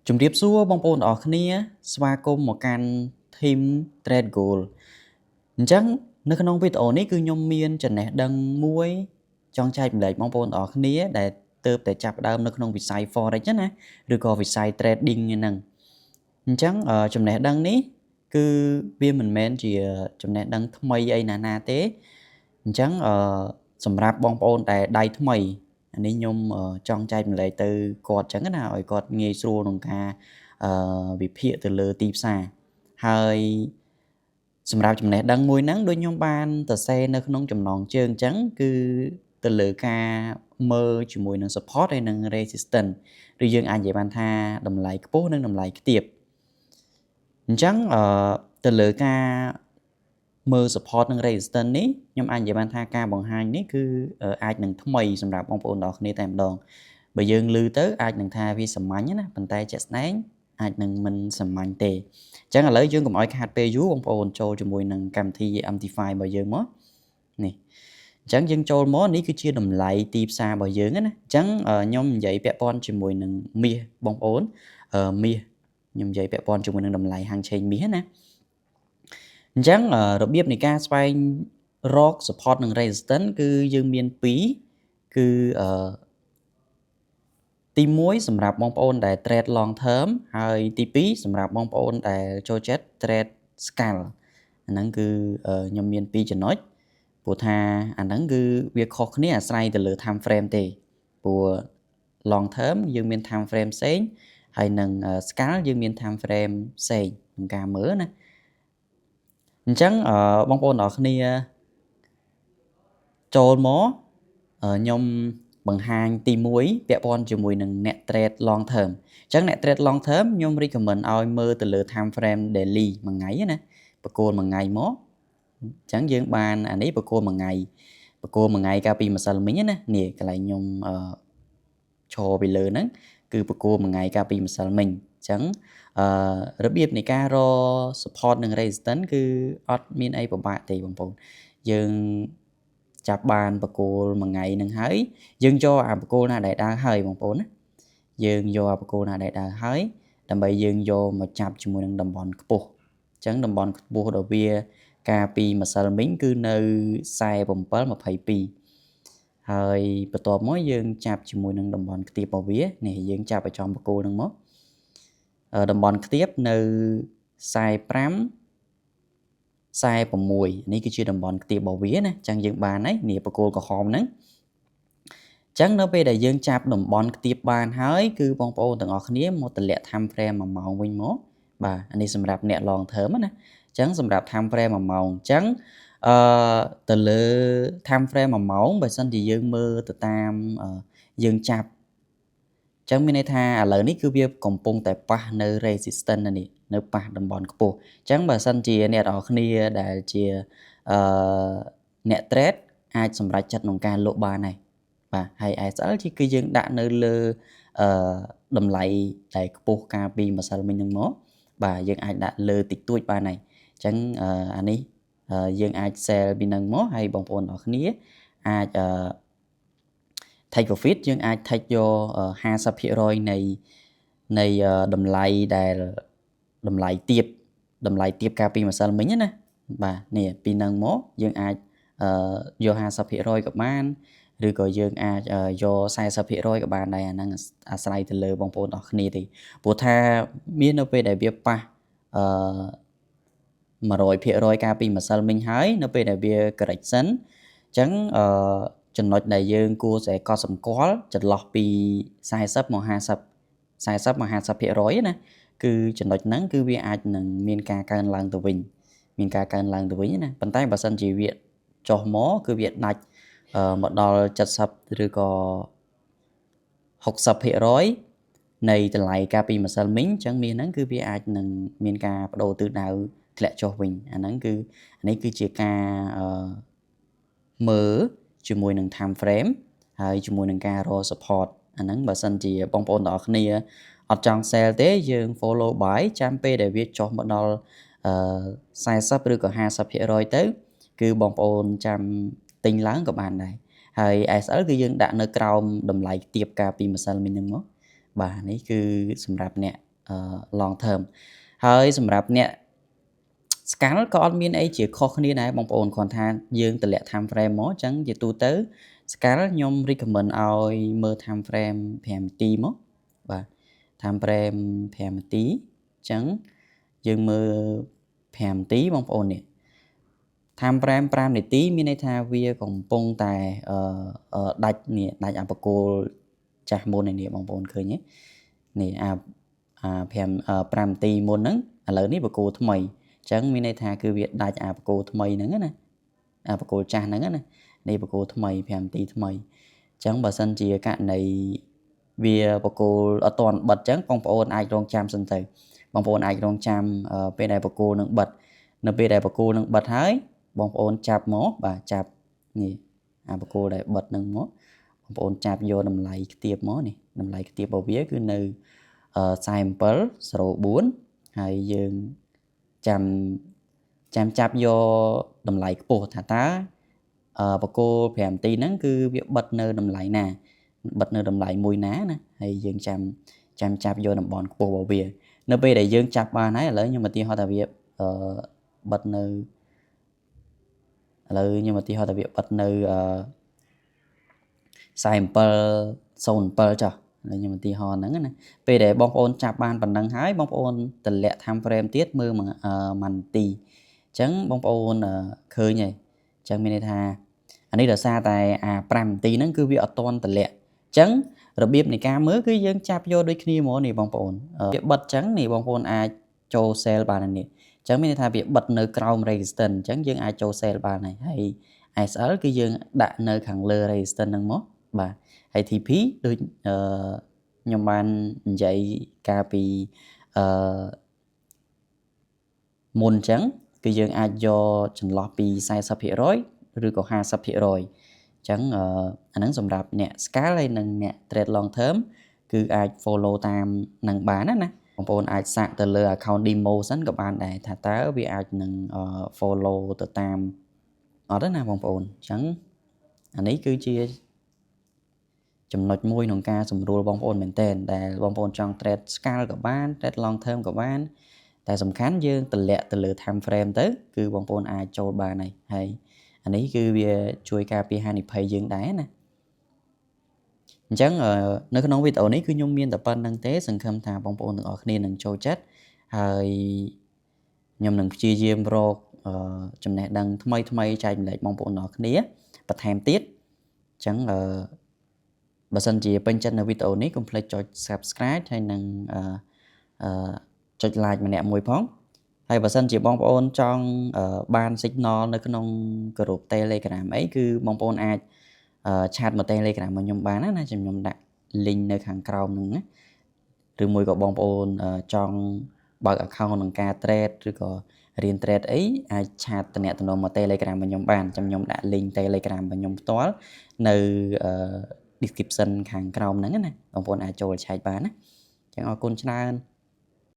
ជំរាបសួរបងប្អូនទាំងអស់គ្នាស្វាគមន៍មកកាន់ Team Trade Goal អញ្ចឹងនៅក្នុងវីដេអូនេះគឺខ្ញុំមានចំណេះដឹងមួយចង់ចែកម្លែកបងប្អូនទាំងអស់គ្នាដែលទើបតែចាប់ផ្ដើមនៅក្នុងវិស័យ Forex ណាឬក៏វិស័យ Trading ហ្នឹងអញ្ចឹងចំណេះដឹងនេះគឺវាមិនមែនជាចំណេះដឹងថ្មីអីណាទេអញ្ចឹងសម្រាប់បងប្អូនដែលដៃថ្មីអានេះខ្ញុំចង់ចែកម្លែកទៅគាត់អញ្ចឹងណាឲ្យគាត់ងាយស្រួលក្នុងការវិភាគទៅលើទីផ្សារហើយសម្រាប់ចំណេះដឹងមួយហ្នឹងដូចខ្ញុំបានសរសេរនៅក្នុងចំណងជើងអញ្ចឹងគឺទៅលើការមើលជាមួយនឹង support ហើយនិង resistance ឬយើងអាចនិយាយបានថាតម្លៃខ្ពស់និងតម្លៃខ្ទាបអញ្ចឹងទៅលើការមើល support និង resistance នេះខ្ញុំអាចនិយាយបានថាការបង្ហាញនេះគឺអាចនឹងថ្មីសម្រាប់បងប្អូនទាំងអស់គ្នាតែម្ដងបើយើងឮទៅអាចនឹងថាវាសាមញ្ញណាប៉ុន្តែជាក់ស្ដែងអាចនឹងមិនសាមញ្ញទេអញ្ចឹងឥឡូវយើងកុំឲ្យខាតពេលយូរបងប្អូនចូលជាមួយនឹងកម្មវិធី Amplify របស់យើងមកនេះអញ្ចឹងយើងចូលមកនេះគឺជាតម្លៃទីផ្សាររបស់យើងណាអញ្ចឹងខ្ញុំនិយាយពាក់ព័ន្ធជាមួយនឹងមាសបងប្អូនមាសខ្ញុំនិយាយពាក់ព័ន្ធជាមួយនឹងតម្លៃហាងឆេងមាសណាអញ្ចឹងរបៀបនៃការស្វែងរក support និង resistance គឺយើងមាន2គឺទី1សម្រាប់បងប្អូនដែល trade long term ហើយទី2សម្រាប់បងប្អូនដែលចូលចិត្ត trade scalp អាហ្នឹងគឺខ្ញុំមាន2ចំណុចព្រោះថាអាហ្នឹងគឺវាខុសគ្នាអាស្រ័យទៅលើ time frame ទេព្រោះ long term យើងមាន time frame ផ្សេងហើយនឹង scalp យើងមាន time frame ផ្សេងក្នុងការមើលណាអញ្ចឹងបងប្អូនទាំងអស់គ្នាចូលមកខ្ញុំបង្ហាញទី1ពាក់ព័ន្ធជាមួយនឹងអ្នក trade long term អញ្ចឹងអ្នក trade long term ខ្ញុំ recommend ឲ្យមើលទៅលើ time frame daily មួយថ្ងៃណាបកគោលមួយថ្ងៃមកអញ្ចឹងយើងបានអានេះបកគោលមួយថ្ងៃកាលពីម្សិលមិញណានេះកន្លែងខ្ញុំឈរពីលើហ្នឹងគឺបកគោលមួយថ្ងៃកាលពីម្សិលមិញអញ្ចឹងរបៀបនៃការរក support និង resistance គឺអត់មានអីពិបាកទេបងប្អូនយើងចាប់បានបកគោលមួយថ្ងៃហ្នឹងហើយយើងយកអាបកគោលណាដែលដើរហើយបងប្អូនណាយើងយកអាបកគោលណាដែលដើរហើយដើម្បីយើងយកមកចាប់ជាមួយនឹងតំបន់ខ្ពស់អញ្ចឹងតំបន់ខ្ពស់របស់វាកាលពីម្សិលមិញគឺនៅ47.22ហើយបន្ទាប់មកយើងចាប់ជាមួយនឹងតំបន់ខ្ទាបរបស់វានេះយើងចាប់ឲ្យចំបកគោហ្នឹងមកតំបន់ខ្ទាបនៅ46នេះគឺជាតំបន់ខ្ទាបរបស់វាណាអញ្ចឹងយើងបានហើយនេះបកគោលក្រហមហ្នឹងអញ្ចឹងនៅពេលដែលយើងចាប់តំបន់ខ្ទាបបានហើយគឺបងប្អូនទាំងអស់គ្នាមកតម្លាក់ time frame 1ម៉ោងវិញមកបាទអានេះសម្រាប់អ្នក long term ណាអញ្ចឹងសម្រាប់ time frame 1ម៉ោងអញ្ចឹងទៅលើ time frame 1ម៉ោងបើសិនជាយើងមើលទៅតាមយើងចាប់អញ្ចឹងមានន័យថាឥឡូវនេះគឺវាកំពុងតែប៉ះនៅ resistance នេះនៅប៉ះតំបន់ខ្ពស់អញ្ចឹងបើសិនជាអ្នកនរគ្នាដែលជាអ្នក trade អាចសម្រេចចិត្តក្នុងការលក់បានហើយបាទហើយ SL គឺយើងដាក់នៅលើតម្លៃដែលខ្ពស់កាលពីម្សិលមិញហ្នឹងមកបាទយើងអាចដាក់លើតិចតួចបានហើយអញ្ចឹងអានេះយើងអាច sell ពីហ្នឹងមកហើយបងប្អូនទាំងគ្នាអាច take profit យើងអាច take យក50% នៃតម្លៃដែលតម្លៃទាបកាលពីម្សិលមិញណាបាទនេះពីហ្នឹងមកយើងអាចយក50%ក៏បានឬក៏យើងអាចយក40%ក៏បានដែរអាហ្នឹងអាស្រ័យទៅលើបងប្អូនទាំងគ្នាទេព្រោះថាមាននៅពេលដែលវាប៉ះ100% កាលពីម្សិលមិញហើយនៅពេលដែលវា correction អញ្ចឹងចំណុចដែលយើងគួរតែកត់សម្គាល់ចន្លោះពី40មក50% ណាគឺចំណុចហ្នឹងគឺវាអាចនឹងមានការកើនឡើងទៅវិញណាប៉ុន្តែបើសិនជាវាចុះមកគឺវាដាច់មកដល់70ឬក៏60% នៃតម្លៃកាលពីម្សិលមិញអញ្ចឹងមាសហ្នឹងគឺវាអាចនឹងមានការបដូរទិសដៅធ្លាក់ចុះវិញអាហ្នឹងគឺនេះគឺជាការមើលជាមួយនឹង time frame ហើយជាមួយនឹងការរក support អាហ្នឹងបើសិនជាបងប្អូនទាំងអស់គ្នាអត់ចង់ sell ទេយើង follow buy ចាំពេលដែលវាចុះមកដល់40ឬក៏50% ទៅគឺបងប្អូនចាំទិញឡើងក៏បានដែរហើយ SL គឺយើងដាក់នៅក្រោមតម្លៃទាបកាលពីម្សិលមិញហ្នឹងមកបាទនេះគឺសម្រាប់អ្នក long term ហើយសម្រាប់អ្នក scan ក៏អត់មានអីជាខុសគ្នាដែរបងប្អូនគ្រាន់ថាយើងតម្លាក់ time frame មកអញ្ចឹងជាទូទៅ scan ខ្ញុំ recommend ឲ្យមើល time frame 5នាទីមកបាទ time frame 5នាទីអញ្ចឹងយើងមើល5នាទីបងប្អូននេះ time frame 5នាទីមានន័យថាវាកំពុងតែដាច់នេះដាច់អាបកូលចាស់មុននេះបងប្អូនឃើញទេនេះ5នាទីមុនហ្នឹងឥឡូវនេះបកូលថ្មីអញ្ចឹងមានន័យថាគឺវាដាច់អាបកូលថ្មីហ្នឹងណាអាបកូលចាស់ហ្នឹងណានេះបកូលថ្មី5នាទីថ្មីអញ្ចឹងបើសិនជាករណីវាបកូលអត់ទាន់បិទអញ្ចឹងបងប្អូនអាចរងចាំសិនទៅបងប្អូនអាចរងចាំពេលដែលបកូលនឹងបិទនៅពេលដែលបកូលនឹងបិទហើយបងប្អូនចាប់មកបាទចាប់នេះអាបកូលដែលបិទនឹងមកបងប្អូនចាប់យកតម្លៃខ្ទាបមកនេះតម្លៃខ្ទាបរបស់វាគឺនៅ47.04ហើយយើងចាំចាប់យកតម្លៃខ្ពស់ថាតើបកូល5នាទីហ្នឹងគឺវាបិទនៅតម្លៃណាបិទនៅតម្លៃមួយណាណាហើយយើងចាំចាប់យកតំបន់ខ្ពស់របស់វានៅពេលដែលយើងចាប់បានហើយឥឡូវខ្ញុំឧទាហរណ៍ថាវាបិទនៅឥឡូវខ្ញុំឧទាហរណ៍ថាវាបិទនៅ47.07ចុះខ្ញុំឧទាហរណ៍ហ្នឹងណាពេលដែលបងប្អូនចាប់បានប៉ុណ្ណឹងហើយបងប្អូនតម្លាក់ time frame ទៀតមើល1នាទីអញ្ចឹងបងប្អូនឃើញហើយអញ្ចឹងមានន័យថាអានេះដោយសារតែអា5នាទីហ្នឹងគឺវាអត់ទាន់តម្លាក់អញ្ចឹងរបៀបនៃការមើលគឺយើងចាប់យកដូចគ្នាហ្មងនេះបងប្អូនវាបិទអញ្ចឹងនេះបងប្អូនអាចចូល sell បាននេះអញ្ចឹងមានន័យថាវាបិទនៅក្រោម resistance អញ្ចឹងយើងអាចចូល sell បានហើយ SL គឺយើងដាក់នៅខាងលើ resistance ហ្នឹងមកបាទហើយ TP ដូចខ្ញុំបាននិយាយកាលពីមុនអញ្ចឹងគឺយើងអាចយកចន្លោះពី 40% ឬក៏ 50% អញ្ចឹងអាហ្នឹងសម្រាប់អ្នក scale ហើយនិងអ្នក trade long term គឺអាច follow តាមនឹងបានណាបងប្អូនអាចសាកទៅលើ account demo សិនក៏បានដែរថាតើវាអាចនឹង follow ទៅតាមអត់ទេណាបងប្អូនអញ្ចឹងអានេះគឺជាចំណុចមួយក្នុងការសម្រួលបងប្អូនមែនទែនដែលបងប្អូនចង់ trade scale ក៏បាន trade long term ក៏បានតែសំខាន់យើងតម្លាក់ទៅលើ time frame ទៅគឺបងប្អូនអាចចូលបានហើយអានេះគឺវាជួយការពារហានិភ័យយើងដែរណាអញ្ចឹងនៅក្នុងវីដេអូនេះគឺខ្ញុំមានតែប៉ុណ្្នឹងទេសង្ឃឹមថាបងប្អូនទាំងអស់គ្នានឹងចូលចិត្តហើយខ្ញុំនឹងព្យាយាមរកចំណេះដឹងថ្មីចែកម្លែកបងប្អូនទាំងអស់គ្នាបន្ថែមទៀតអញ្ចឹងបើសិនជាពេញចិត្តនៅវីដេអូនេះកុំភ្លេចចុច Subscribe ហើយនឹងចុច Like ម្នាក់មួយផងហើយបើសិនជាបងប្អូនចង់បាន Signal នៅក្នុង group Telegram អីគឺបងប្អូនអាចឆាតមក Telegram មកខ្ញុំបានណាខ្ញុំដាក់ link នៅខាងក្រោមហ្នឹងណាឬមួយក៏បងប្អូនចង់បើក account ក្នុងការ trade ឬក៏រៀន trade អីអាចឆាតតំណែងមក Telegram របស់ខ្ញុំបានខ្ញុំដាក់ link Telegram របស់ខ្ញុំផ្ទាល់នៅdescription ខាងក្រោមហ្នឹងណាបងប្អូនអាចចូលឆែកបានណាអញ្ចឹងអរគុណច្រើន